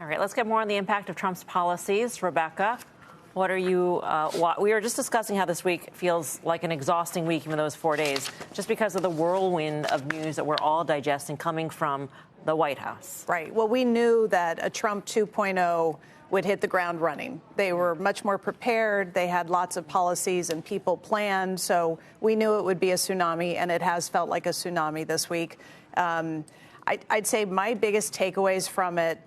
All right, let's get more on the impact of Trump's policies. Rebecca, what are you, we were just discussing how this week feels like an exhausting week, even though it's 4 days, just because of the whirlwind of news that we're all digesting coming from the White House. Right. Well, we knew that a Trump 2.0 would hit the ground running. They were much more prepared. They had lots of policies and people planned. So we knew it would be a tsunami, and it has felt like a tsunami this week. I'd say my biggest takeaways from it,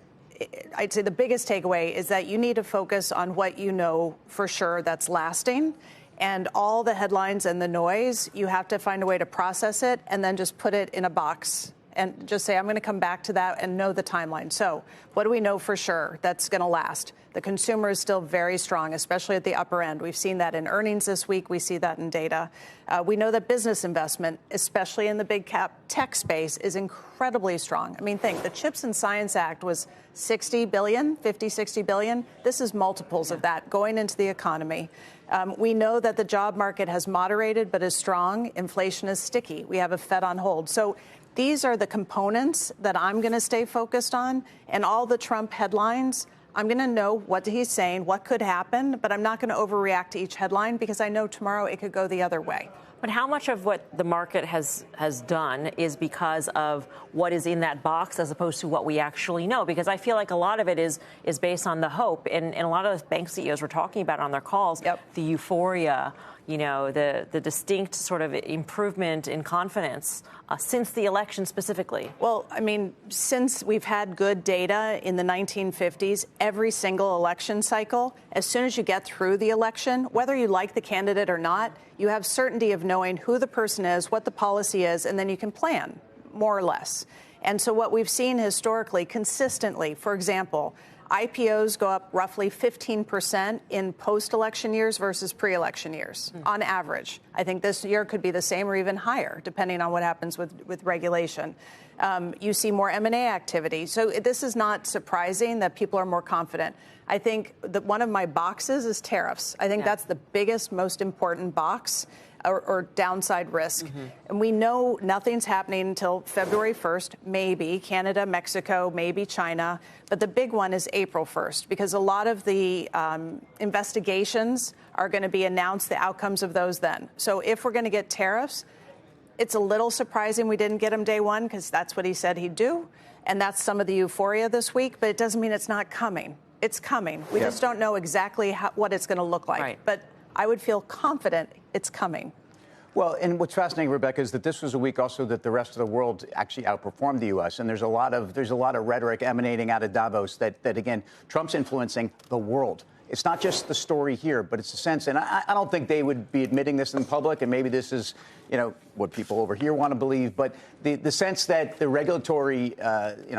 I'd say the biggest takeaway is that you need to focus on what you know for sure that's lasting. And all the headlines and the noise, you have to find a way to process it and then just put it in a box and just say, I'm going to come back to that and know the timeline. So what do we know for sure that's going to last? The consumer is still very strong, especially at the upper end. We've seen that in earnings this week. We see that in data. We know that business investment, especially in the big cap tech space, is incredibly strong. I mean, think the CHIPS and Science Act was 60 billion, 50, 60 billion. This is multiples of that going into the economy. We know that the job market has moderated but is strong. Inflation is sticky. We have a Fed on hold. So these are the components that I'm going to stay focused on. And all the Trump headlines, I'm going to know what he's saying, what could happen, but I'm not going to overreact to each headline because I know tomorrow it could go the other way. But how much of what the market has done is because of what is in that box as opposed to what we actually know? Because I feel like a lot of it is based on the hope. And a lot of the bank CEOs were talking about on their calls, the euphoria, you know, the distinct sort of improvement in confidence since the election specifically. Well, I mean, since we've had good data in the 1950s, every single election cycle, as soon as you get through the election, whether you like the candidate or not, you have certainty of knowing who the person is, what the policy is, and then you can plan, more or less. And so what we've seen historically, consistently, for example, IPOs go up roughly 15% in post-election years versus pre-election years, on average. I think this year could be the same or even higher, depending on what happens with regulation. You see more M&A activity. So this is not surprising that people are more confident. I think that one of my boxes is tariffs. I think that's the biggest, most important box. Or downside risk. And we know nothing's happening until February 1st, maybe Canada, Mexico, maybe China. But the big one is April 1st, because a lot of the investigations are going to be announced, the outcomes of those then. So if we're going to get tariffs, it's a little surprising we didn't get them day one, because that's what he said he'd do. And that's some of the euphoria this week. But it doesn't mean it's not coming. It's coming. We just don't know exactly what it's going to look like. Right. But I would feel confident it's coming. Well, and what's fascinating, Rebecca, is that this was a week also that the rest of the world actually outperformed the U.S. And there's a lot of rhetoric emanating out of Davos that again, Trump's influencing the world. It's not just the story here, but it's a sense, and I don't think they would be admitting this in public, and maybe this is, you know, what people over here want to believe, but the sense that the regulatory,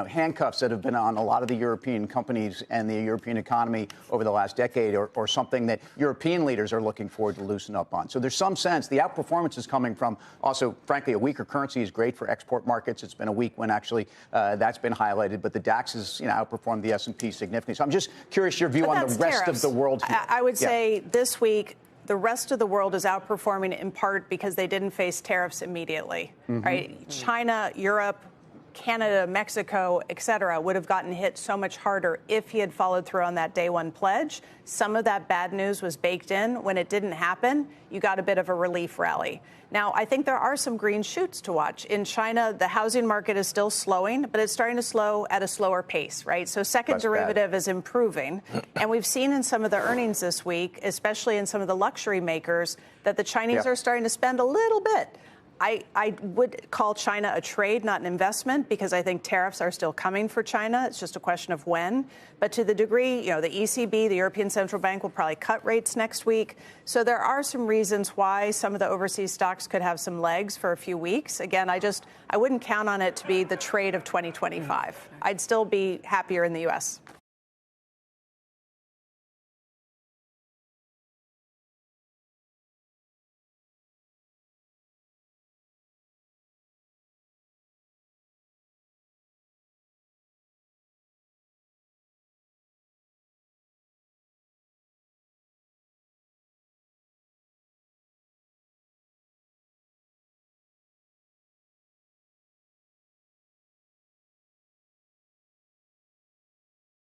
handcuffs that have been on a lot of the European companies and the European economy over the last decade or something that European leaders are looking forward to loosen up on. So there's some sense the outperformance is coming from also, frankly, a weaker currency is great for export markets. It's been a week when actually that's been highlighted, but the DAX has, outperformed the S&P significantly. So I'm just curious your view on the rest of the world. I would say this week, the rest of the world is outperforming in part because they didn't face tariffs immediately, right? China, Europe, Canada, Mexico, et cetera, would have gotten hit so much harder if he had followed through on that day one pledge. Some of that bad news was baked in. When it didn't happen, you got a bit of a relief rally. Now, I think there are some green shoots to watch. In China, the housing market is still slowing, but it's starting to slow at a slower pace, right? So second derivative is improving. And we've seen in some of the earnings this week, especially in some of the luxury makers, that the Chinese are starting to spend a little bit. I would call China a trade, not an investment, because I think tariffs are still coming for China. It's just a question of when. But to the degree, the ECB, the European Central Bank, will probably cut rates next week. So there are some reasons why some of the overseas stocks could have some legs for a few weeks. Again, I wouldn't count on it to be the trade of 2025. I'd still be happier in the U.S.